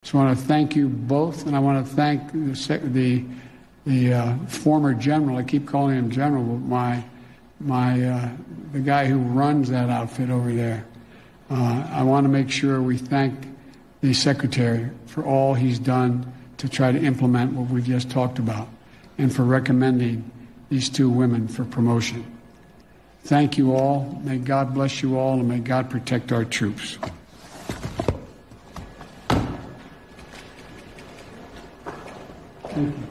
So I want to thank you both, and I want to thank the former general. I keep calling him general, but the guy who runs that outfit over there. I want to make sure we thank the secretary for all he's done to try to implement what we just talked about, and for recommending these two women for promotion. Thank you all. May God bless you all, and may God protect our troops. Thank you.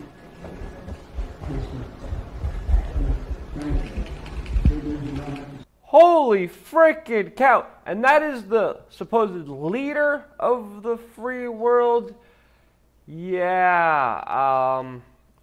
Holy frickin' cow! And that is the supposed leader of the free world? Yeah,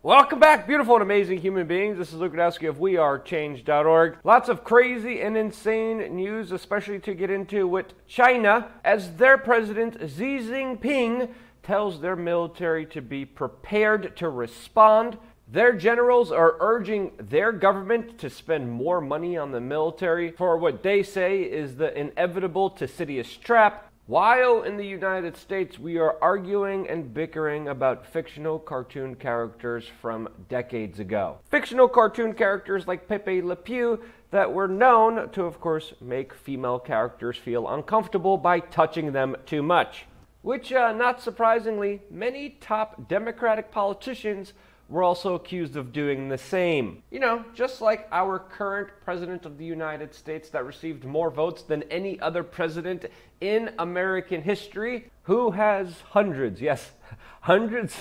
welcome back, beautiful and amazing human beings. This is Luke Radowski of WeAreChange.org. Lots of crazy and insane news, especially to get into with China, as their president, Xi Jinping, tells their military to be prepared to respond. Their generals are urging their government to spend more money on the military for what they say is the inevitable Thucydides trap, while in the United States we are arguing and bickering about fictional cartoon characters from decades ago. Fictional cartoon characters like Pepe Le Pew that were known to, of course, make female characters feel uncomfortable by touching them too much. Which, not surprisingly, many top Democratic politicians were also accused of doing the same. You know, just like our current president of the United States that received more votes than any other president in American history, who has hundreds, yes, hundreds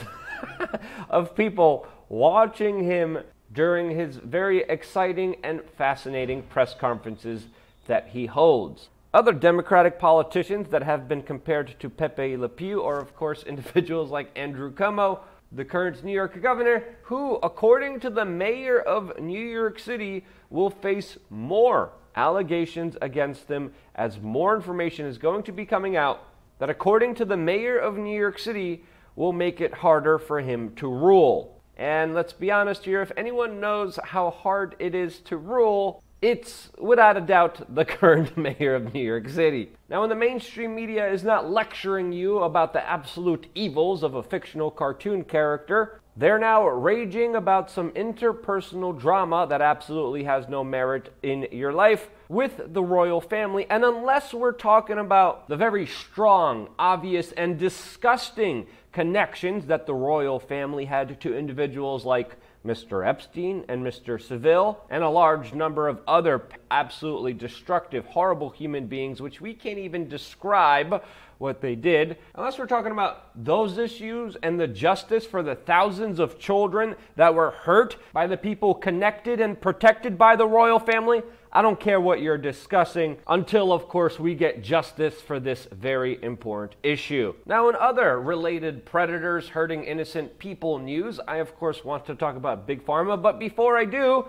of people watching him during his very exciting and fascinating press conferences that he holds. Other Democratic politicians that have been compared to Pepe Le Pew are, of course, individuals like Andrew Cuomo, the current New York governor, who, according to the mayor of New York City, will face more allegations against him as more information is going to be coming out that, according to the mayor of New York City, will make it harder for him to rule. And let's be honest here, if anyone knows how hard it is to rule, it's, without a doubt, the current mayor of New York City. Now, when the mainstream media is not lecturing you about the absolute evils of a fictional cartoon character, they're now raging about some interpersonal drama that absolutely has no merit in your life with the royal family. And unless we're talking about the very strong, obvious, and disgusting connections that the royal family had to individuals like Mr. Epstein and Mr. Seville, and a large number of other absolutely destructive, horrible human beings, which we can't even describe what they did. Unless we're talking about those issues and the justice for the thousands of children that were hurt by the people connected and protected by the royal family, I don't care what you're discussing until, of course, we get justice for this very important issue. Now, in other related predators hurting innocent people news, I, of course, want to talk about Big Pharma. But before I do,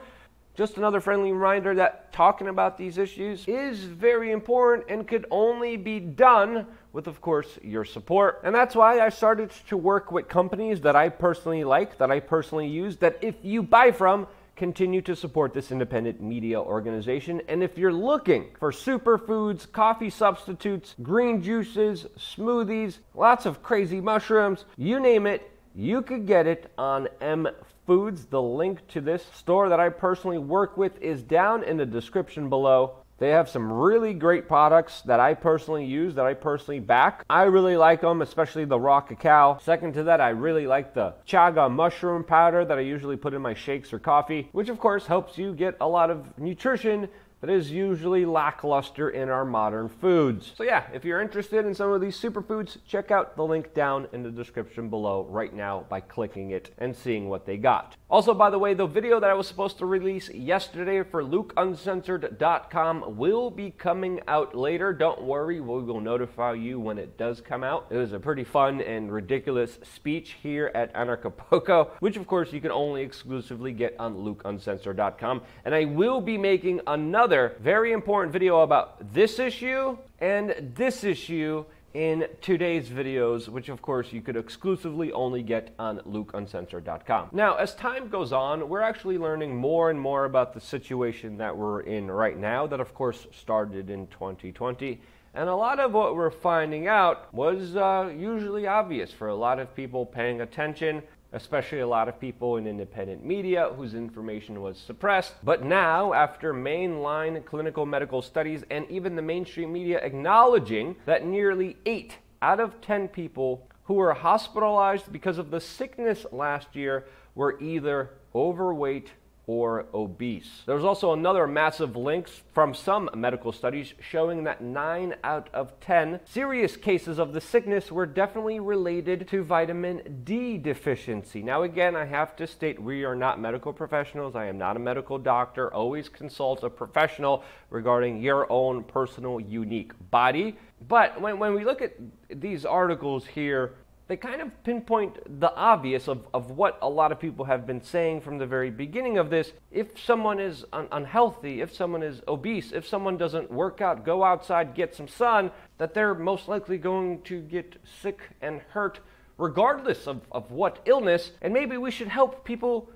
just another friendly reminder that talking about these issues is very important and could only be done with, of course, your support. And that's why I started to work with companies that I personally like, that I personally use, that if you buy from, continue to support this independent media organization. And if you're looking for superfoods, coffee substitutes, green juices, smoothies, lots of crazy mushrooms, you name it, you could get it on M Foods. The link to this store that I personally work with is down in the description below. They have some really great products that I personally use, that I personally back. I really like them, especially the raw cacao. Second to that, I really like the chaga mushroom powder that I usually put in my shakes or coffee, which of course helps you get a lot of nutrition that is usually lackluster in our modern foods. So yeah, if you're interested in some of these superfoods, check out the link down in the description below right now by clicking it and seeing what they got. Also, by the way, the video that I was supposed to release yesterday for LukeUncensored.com will be coming out later. Don't worry, we will notify you when it does come out. It was a pretty fun and ridiculous speech here at Anarchapulco, which of course you can only exclusively get on LukeUncensored.com. And I will be making another very important video about this issue and this issue in today's videos, which of course you could exclusively only get on LukeUncensored.com. Now, as time goes on, we're actually learning more and more about the situation that we're in right now that of course started in 2020. And a lot of what we're finding out was usually obvious for a lot of people paying attention, especially a lot of people in independent media whose information was suppressed. But now, after mainline clinical medical studies and even the mainstream media acknowledging that nearly 8 out of 10 people who were hospitalized because of the sickness last year were either overweight or obese. There was also another massive link from some medical studies showing that 9 out of 10 serious cases of the sickness were definitely related to vitamin D deficiency. Now again, I have to state we are not medical professionals. I am not a medical doctor. Always consult a professional regarding your own personal unique body. But when we look at these articles here, they kind of pinpoint the obvious of what a lot of people have been saying from the very beginning of this. If someone is unhealthy, if someone is obese, if someone doesn't work out, go outside, get some sun, that they're most likely going to get sick and hurt regardless of what illness. And maybe we should help people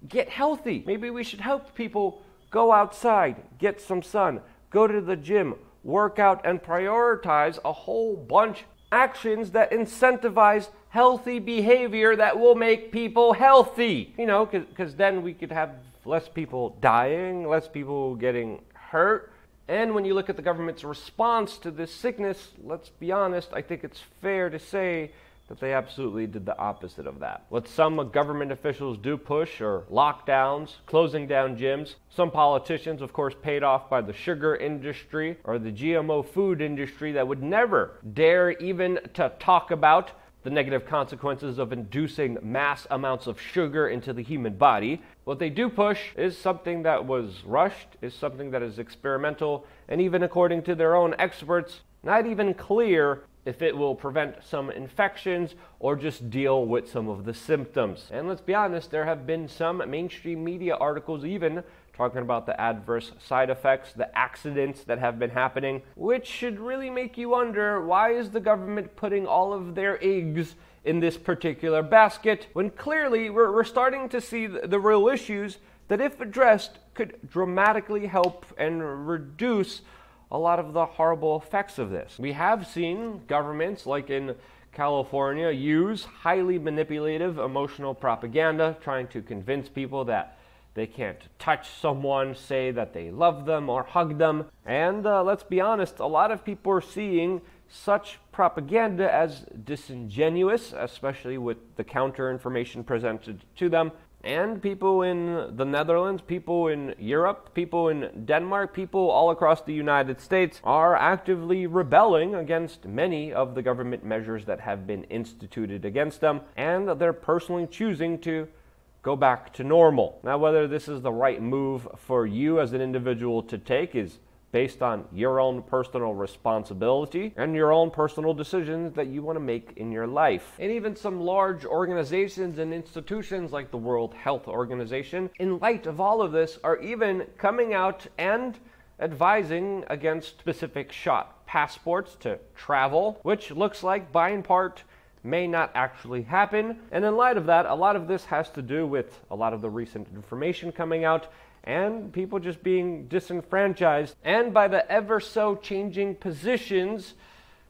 get healthy. Maybe we should help people go outside, get some sun, go to the gym, work out, and prioritize a whole bunch actions that incentivize healthy behavior that will make people healthy. You know, because then we could have less people dying, less people getting hurt. And when you look at the government's response to this sickness, let's be honest, I think it's fair to say that they absolutely did the opposite of that. What some government officials do push are lockdowns, closing down gyms. Some politicians, of course, paid off by the sugar industry or the GMO food industry that would never dare even to talk about the negative consequences of inducing mass amounts of sugar into the human body. What they do push is something that was rushed, is something that is experimental, and even according to their own experts, not even clear if it will prevent some infections or just deal with some of the symptoms. And let's be honest, there have been some mainstream media articles even talking about the adverse side effects, the accidents that have been happening, which should really make you wonder, why is the government putting all of their eggs in this particular basket when clearly we're starting to see the real issues that, if addressed, could dramatically help and reduce a lot of the horrible effects of this. We have seen governments, like in California, use highly manipulative emotional propaganda, trying to convince people that they can't touch someone, say that they love them or hug them. And let's be honest, a lot of people are seeing such propaganda as disingenuous, especially with the counter information presented to them. And people in the Netherlands, people in Europe, people in Denmark, people all across the United States are actively rebelling against many of the government measures that have been instituted against them, and they're personally choosing to go back to normal. Now, whether this is the right move for you as an individual to take is based on your own personal responsibility and your own personal decisions that you want to make in your life. And even some large organizations and institutions like the World Health Organization, in light of all of this, are even coming out and advising against specific shot passports to travel, which looks like by and part may not actually happen. And in light of that, a lot of this has to do with a lot of the recent information coming out and people just being disenfranchised, and by the ever so changing positions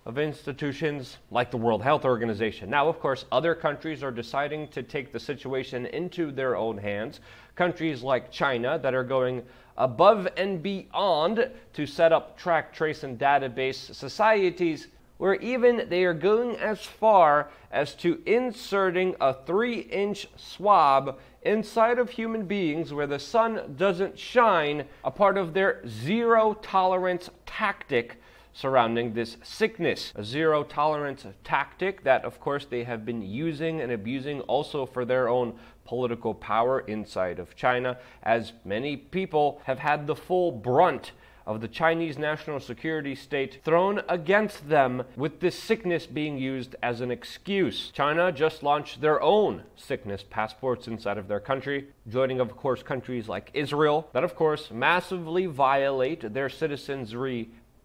of institutions like the World Health Organization. Now, of course, other countries are deciding to take the situation into their own hands. Countries like China that are going above and beyond to set up track, trace, and database societies, where even they are going as far as to inserting a 3-inch swab inside of human beings where the sun doesn't shine, a part of their zero tolerance tactic surrounding this sickness. A zero tolerance tactic that, of course, they have been using and abusing also for their own political power inside of China, as many people have had the full brunt of the Chinese national security state thrown against them, with this sickness being used as an excuse. China just launched their own sickness passports inside of their country, joining, of course, countries like Israel that, of course, massively violate their citizens'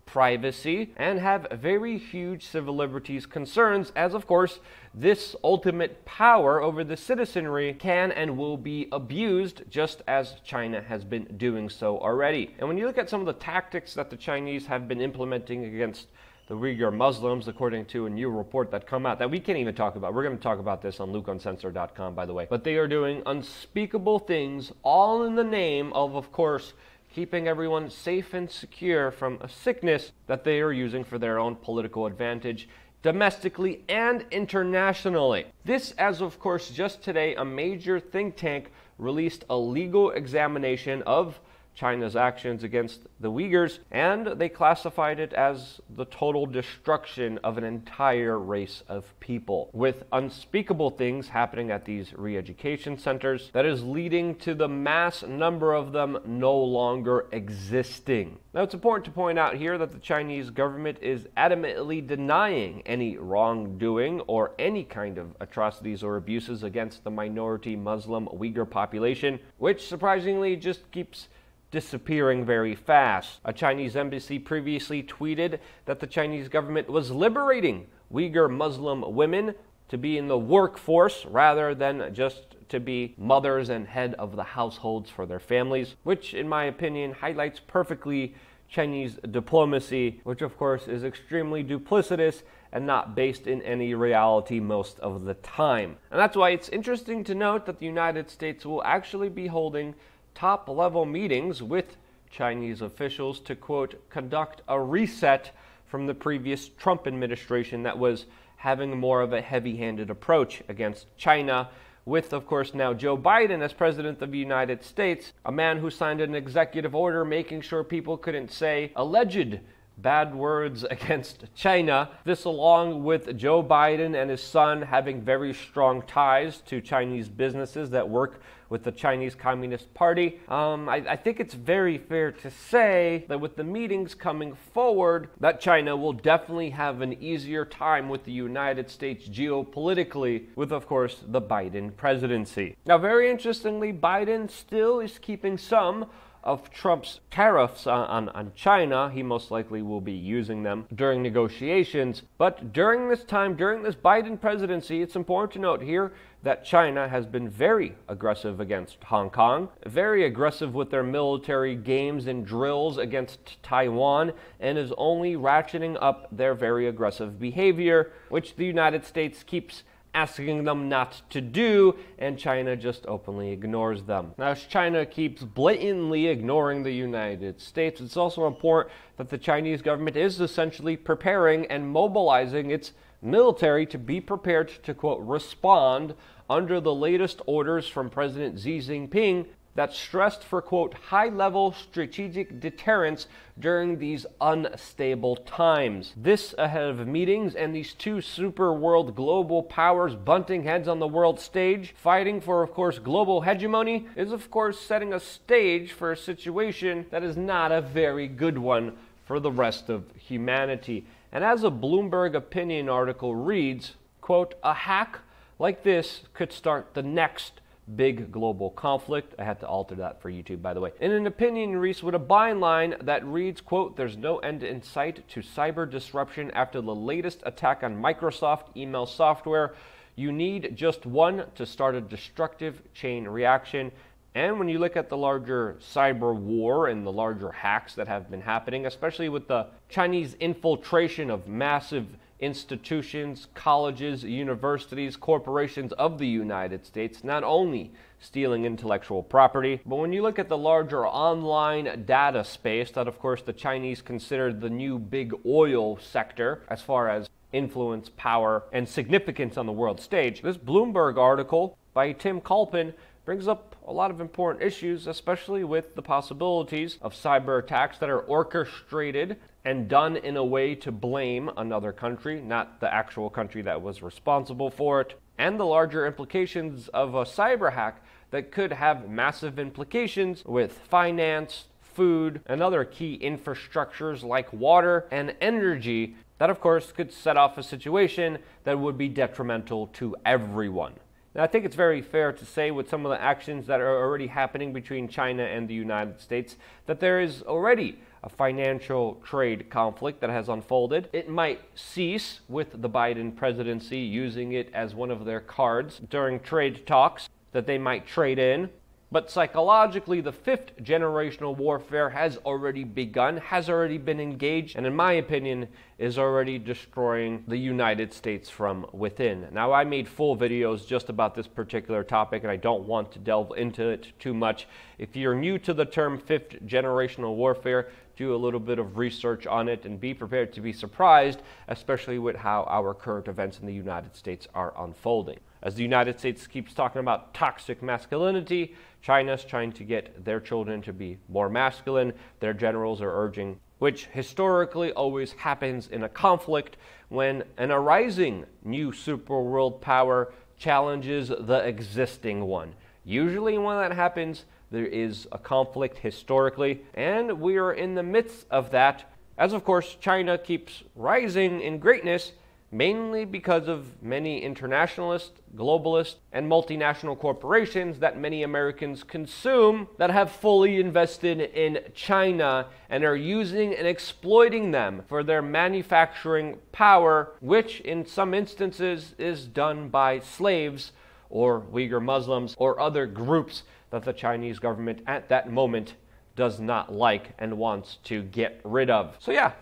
privacy and have very huge civil liberties concerns, as of course this ultimate power over the citizenry can and will be abused, just as China has been doing so already. And when you look at some of the tactics that the Chinese have been implementing against the Uyghur Muslims, according to a new report that come out that we can't even talk about. We're going to talk about this on LukeUncensored.com, by the way. But they are doing unspeakable things, all in the name of course, keeping everyone safe and secure from a sickness that they are using for their own political advantage, domestically and internationally. This, as of course, just today, a major think tank released a legal examination of China's actions against the Uyghurs, and they classified it as the total destruction of an entire race of people, with unspeakable things happening at these re-education centers that is leading to the mass number of them no longer existing. Now, it's important to point out here that the Chinese government is adamantly denying any wrongdoing or any kind of atrocities or abuses against the minority Muslim Uyghur population, which surprisingly just keeps disappearing very fast. A Chinese embassy previously tweeted that the Chinese government was liberating Uyghur Muslim women to be in the workforce rather than just to be mothers and head of the households for their families, which in my opinion highlights perfectly Chinese diplomacy, which of course is extremely duplicitous and not based in any reality most of the time. And that's why it's interesting to note that the United States will actually be holding top-level meetings with Chinese officials to, quote, conduct a reset from the previous Trump administration that was having more of a heavy-handed approach against China, with, of course, now Joe Biden as president of the United States, a man who signed an executive order making sure people couldn't say alleged bad words against China. This, along with Joe Biden and his son having very strong ties to Chinese businesses that work with the Chinese Communist Party. I think it's very fair to say that with the meetings coming forward, that China will definitely have an easier time with the United States geopolitically with, of course, the Biden presidency. Now, very interestingly, Biden still is keeping some of Trump's tariffs on China. He most likely will be using them during negotiations. But during this time, during this Biden presidency, it's important to note here that China has been very aggressive against Hong Kong, very aggressive with their military games and drills against Taiwan, and is only ratcheting up their very aggressive behavior, which the United States keeps asking them not to do, and China just openly ignores them. Now, as China keeps blatantly ignoring the United States, it's also important that the Chinese government is essentially preparing and mobilizing its military to be prepared to, quote, respond under the latest orders from President Xi Jinping that stressed for, quote, high-level strategic deterrence during these unstable times. This ahead of meetings and these two super world global powers bunting heads on the world stage, fighting for, of course, global hegemony, is, of course, setting a stage for a situation that is not a very good one for the rest of humanity. And as a Bloomberg opinion article reads, quote, a hack like this could start the next big global conflict. I had to alter that for YouTube, by the way. In an opinion piece with a byline that reads, quote, there's no end in sight to cyber disruption after the latest attack on Microsoft email software. You need just one to start a destructive chain reaction. And when you look at the larger cyber war and the larger hacks that have been happening, especially with the Chinese infiltration of massive institutions, colleges, universities, corporations of the United States, not only stealing intellectual property, but when you look at the larger online data space that, of course, the Chinese consider the new big oil sector as far as influence, power, and significance on the world stage, this Bloomberg article by Tim Kalpin brings up a lot of important issues, especially with the possibilities of cyber attacks that are orchestrated and done in a way to blame another country, not the actual country that was responsible for it, and the larger implications of a cyber hack that could have massive implications with finance, food, and other key infrastructures like water and energy that, of course, could set off a situation that would be detrimental to everyone. Now, I think it's very fair to say with some of the actions that are already happening between China and the United States that there is already a financial trade conflict that has unfolded. It might cease with the Biden presidency using it as one of their cards during trade talks that they might trade in. But psychologically, the fifth generational warfare has already begun, has already been engaged, and in my opinion, is already destroying the United States from within. Now, I made full videos just about this particular topic, and I don't want to delve into it too much. If you're new to the term fifth generational warfare, do a little bit of research on it and be prepared to be surprised, especially with how our current events in the United States are unfolding. As the United States keeps talking about toxic masculinity, China's trying to get their children to be more masculine. Their generals are urging, which historically always happens in a conflict when an arising new super world power challenges the existing one. Usually when that happens, there is a conflict historically, and we are in the midst of that, as of course China keeps rising in greatness, mainly because of many internationalist, globalist, and multinational corporations that many Americans consume that have fully invested in China and are using and exploiting them for their manufacturing power, which in some instances is done by slaves or Uyghur Muslims or other groups that the Chinese government at that moment does not like and wants to get rid of. So yeah,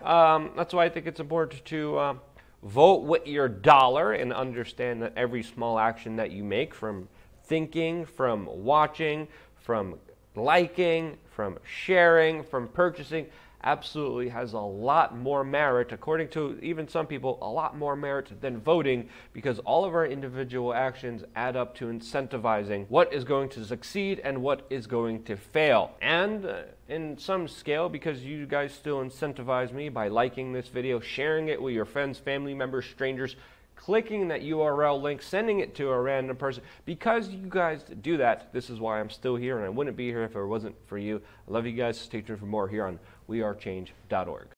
that's why I think it's important to vote with your dollar and understand that every small action that you make, from thinking, from watching, from liking, from sharing, from purchasing, absolutely has a lot more merit, according to even some people, a lot more merit than voting, because all of our individual actions add up to incentivizing what is going to succeed and what is going to fail. And in some scale, because you guys still incentivize me by liking this video, sharing it with your friends, family members, strangers, clicking that URL link, sending it to a random person. Because you guys do that, this is why I'm still here, and I wouldn't be here if it wasn't for you. I love you guys. Stay tuned for more here on wearechange.org.